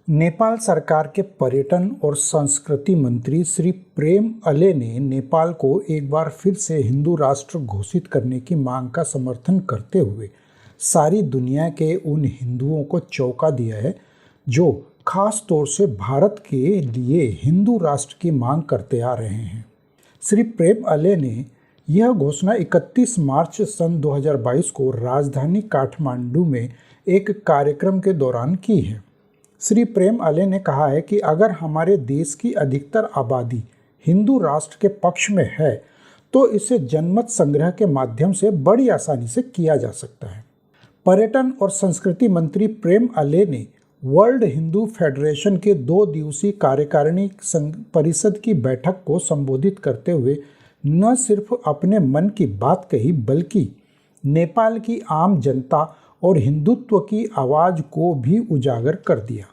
नेपाल सरकार के पर्यटन और संस्कृति मंत्री श्री प्रेम अले ने नेपाल को एक बार फिर से हिंदू राष्ट्र घोषित करने की मांग का समर्थन करते हुए सारी दुनिया के उन हिंदुओं को चौंका दिया है जो खास तौर से भारत के लिए हिंदू राष्ट्र की मांग करते आ रहे हैं। श्री प्रेम अले ने यह घोषणा 31 मार्च सन 2022 को राजधानी काठमांडू में एक कार्यक्रम के दौरान की है। श्री प्रेम अले ने कहा है कि अगर हमारे देश की अधिकतर आबादी हिंदू राष्ट्र के पक्ष में है तो इसे जनमत संग्रह के माध्यम से बड़ी आसानी से किया जा सकता है। पर्यटन और संस्कृति मंत्री प्रेम अले ने वर्ल्ड हिंदू फेडरेशन के 2 दिवसीय कार्यकारिणी परिषद की बैठक को संबोधित करते हुए न सिर्फ अपने मन की बात कही बल्कि नेपाल की आम जनता और हिंदुत्व की आवाज़ को भी उजागर कर दिया।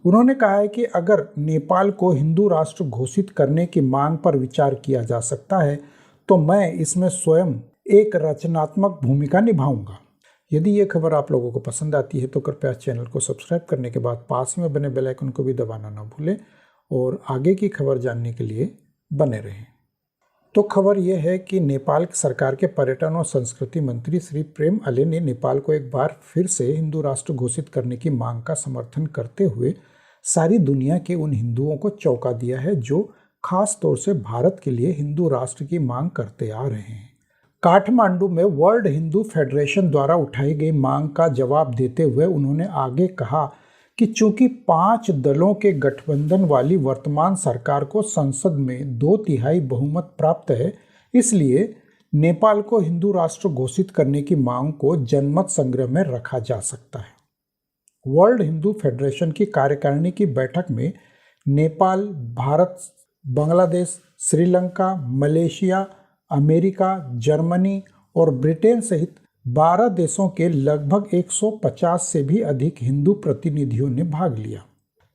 उन्होंने कहा है कि अगर नेपाल को हिंदू राष्ट्र घोषित करने की मांग पर विचार किया जा सकता है तो मैं इसमें स्वयं एक रचनात्मक भूमिका निभाऊंगा। यदि ये खबर आप लोगों को पसंद आती है तो कृपया चैनल को सब्सक्राइब करने के बाद पास में बने बेल आइकन को भी दबाना न भूलें और आगे की खबर जानने के लिए बने रहें। तो खबर यह है कि नेपाल सरकार के पर्यटन और संस्कृति मंत्री श्री प्रेम अले ने नेपाल को एक बार फिर से हिंदू राष्ट्र घोषित करने की मांग का समर्थन करते हुए सारी दुनिया के उन हिंदुओं को चौंका दिया है जो खास तौर से भारत के लिए हिंदू राष्ट्र की मांग करते आ रहे हैं। काठमांडू में वर्ल्ड हिंदू फेडरेशन द्वारा उठाई गई मांग का जवाब देते हुए उन्होंने आगे कहा कि चूंकि 5 दलों के गठबंधन वाली वर्तमान सरकार को संसद में 2/3 बहुमत प्राप्त है, इसलिए नेपाल को हिंदू राष्ट्र घोषित करने की मांग को जनमत संग्रह में रखा जा सकता है। वर्ल्ड हिंदू फेडरेशन की कार्यकारिणी की बैठक में Nepal, Bharat, Bangladesh, Sri Lanka, Malaysia, America, Germany और ब्रिटेन सहित 12 देशों के लगभग 150 से भी अधिक हिंदू प्रतिनिधियों ने भाग लिया।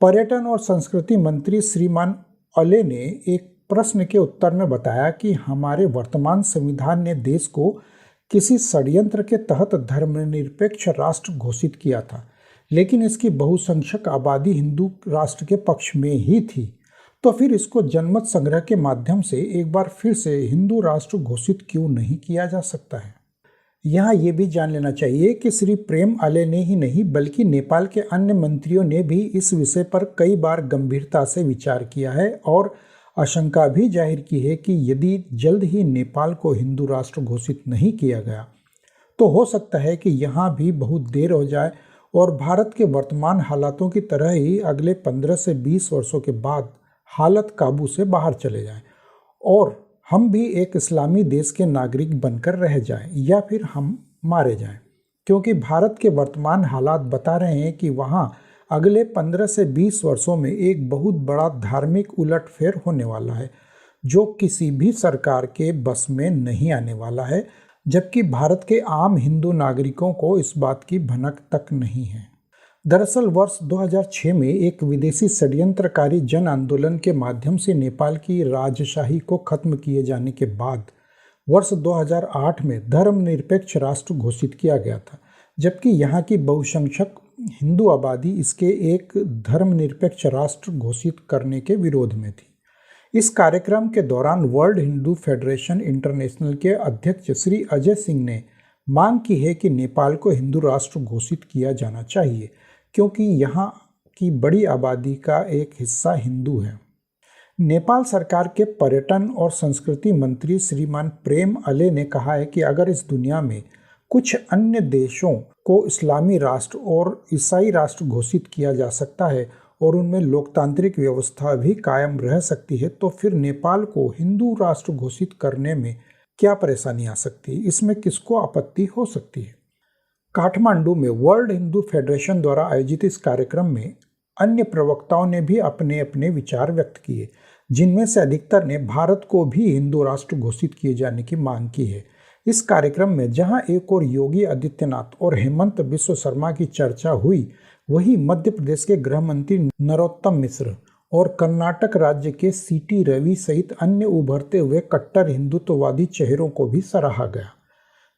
पर्यटन और संस्कृति मंत्री श्रीमान अले ने एक प्रश्न के उत्तर में बताया कि हमारे वर्तमान संविधान ने देश को किसी षड्यंत्र के तहत धर्मनिरपेक्ष राष्ट्र घोषित किया था, लेकिन इसकी बहुसंख्यक आबादी हिंदू राष्ट्र के पक्ष में ही थी, तो फिर इसको जनमत संग्रह के माध्यम से एक बार फिर से हिंदू राष्ट्र घोषित क्यों नहीं किया जा सकता है। यहाँ ये भी जान लेना चाहिए कि श्री प्रेम अले ने ही नहीं बल्कि नेपाल के अन्य मंत्रियों ने भी इस विषय पर कई बार गंभीरता से विचार किया है और आशंका भी जाहिर की है कि यदि जल्द ही नेपाल को हिंदू राष्ट्र घोषित नहीं किया गया तो हो सकता है कि यहाँ भी बहुत देर हो जाए और भारत के वर्तमान हालातों की तरह ही अगले 15 से 20 वर्षों के बाद हालत काबू से बाहर चले जाएं और हम भी एक इस्लामी देश के नागरिक बनकर रह जाएं या फिर हम मारे जाएं, क्योंकि भारत के वर्तमान हालात बता रहे हैं कि वहां अगले 15 से 20 वर्षों में एक बहुत बड़ा धार्मिक उलटफेर होने वाला है जो किसी भी सरकार के बस में नहीं आने वाला है, जबकि भारत के आम हिंदू नागरिकों को इस बात की भनक तक नहीं है। दरअसल वर्ष 2006 में एक विदेशी षड्यंत्रकारी जन आंदोलन के माध्यम से नेपाल की राजशाही को खत्म किए जाने के बाद वर्ष 2008 में धर्मनिरपेक्ष राष्ट्र घोषित किया गया था, जबकि यहाँ की बहुसंख्यक हिंदू आबादी इसके एक धर्मनिरपेक्ष राष्ट्र घोषित करने के विरोध में थी। इस कार्यक्रम के दौरान वर्ल्ड हिंदू फेडरेशन इंटरनेशनल के अध्यक्ष श्री अजय सिंह ने मांग की है कि नेपाल को हिंदू राष्ट्र घोषित किया जाना चाहिए, क्योंकि यहाँ की बड़ी आबादी का एक हिस्सा हिंदू है। नेपाल सरकार के पर्यटन और संस्कृति मंत्री श्रीमान प्रेम अले ने कहा है कि अगर इस दुनिया में कुछ अन्य देशों को इस्लामी राष्ट्र और ईसाई राष्ट्र घोषित किया जा सकता है और उनमें लोकतांत्रिक व्यवस्था भी कायम रह सकती है तो फिर नेपाल को हिंदू राष्ट्र घोषित करने में क्या परेशानी आ सकती है, इसमें किसको आपत्ति हो सकती है। काठमांडू में वर्ल्ड हिंदू फेडरेशन द्वारा आयोजित इस कार्यक्रम में अन्य प्रवक्ताओं ने भी अपने अपने विचार व्यक्त किए, जिनमें से अधिकतर ने भारत को भी हिंदू राष्ट्र घोषित किए जाने की मांग की है। इस कार्यक्रम में जहां एक और योगी आदित्यनाथ और हेमंत बिश्व शर्मा की चर्चा हुई, वहीं मध्य प्रदेश के गृह मंत्री नरोत्तम मिश्र और कर्नाटक राज्य के सीटी रवि सहित अन्य उभरते हुए कट्टर हिंदुत्ववादी चेहरों को भी सराहा गया।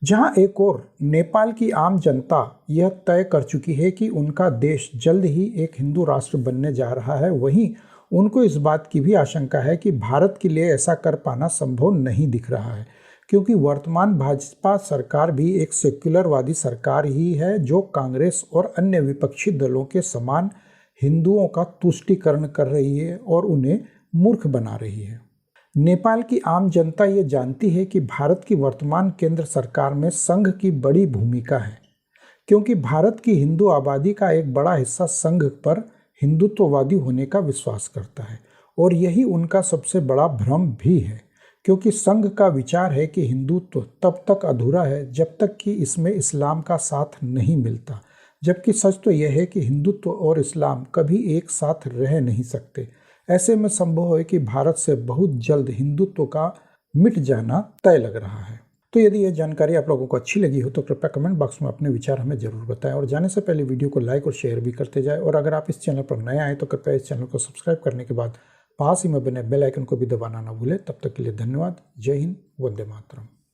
जहां एक और नेपाल की आम जनता यह तय कर चुकी है कि उनका देश जल्द ही एक हिंदू राष्ट्र बनने जा रहा है, वहीं उनको इस बात की भी आशंका है कि भारत के लिए ऐसा कर पाना संभव नहीं दिख रहा है, क्योंकि वर्तमान भाजपा सरकार भी एक सेक्युलरवादी सरकार ही है जो कांग्रेस और अन्य विपक्षी दलों के समान हिंदुओं का तुष्टीकरण कर रही है और उन्हें मूर्ख बना रही है। नेपाल की आम जनता ये जानती है कि भारत की वर्तमान केंद्र सरकार में संघ की बड़ी भूमिका है, क्योंकि भारत की हिंदू आबादी का एक बड़ा हिस्सा संघ पर हिंदुत्ववादी होने का विश्वास करता है और यही उनका सबसे बड़ा भ्रम भी है, क्योंकि संघ का विचार है कि हिंदुत्व तब तक अधूरा है जब तक कि इसमें इस्लाम का साथ नहीं मिलता, जबकि सच तो यह है कि हिंदुत्व और इस्लाम कभी एक साथ रह नहीं सकते। ऐसे में संभव है कि भारत से बहुत जल्द हिंदुत्व का मिट जाना तय लग रहा है। तो यदि यह जानकारी आप लोगों को अच्छी लगी हो तो कृपया कमेंट बॉक्स में अपने विचार हमें जरूर बताएं और जाने से पहले वीडियो को लाइक और शेयर भी करते जाएं। और अगर आप इस चैनल पर नए आए तो कृपया इस चैनल को सब्सक्राइब करने के बाद पास ही में बने बेल आइकन को भी दबाना ना भूलें। तब तक के लिए धन्यवाद। जय हिंद, वंदे मातरम।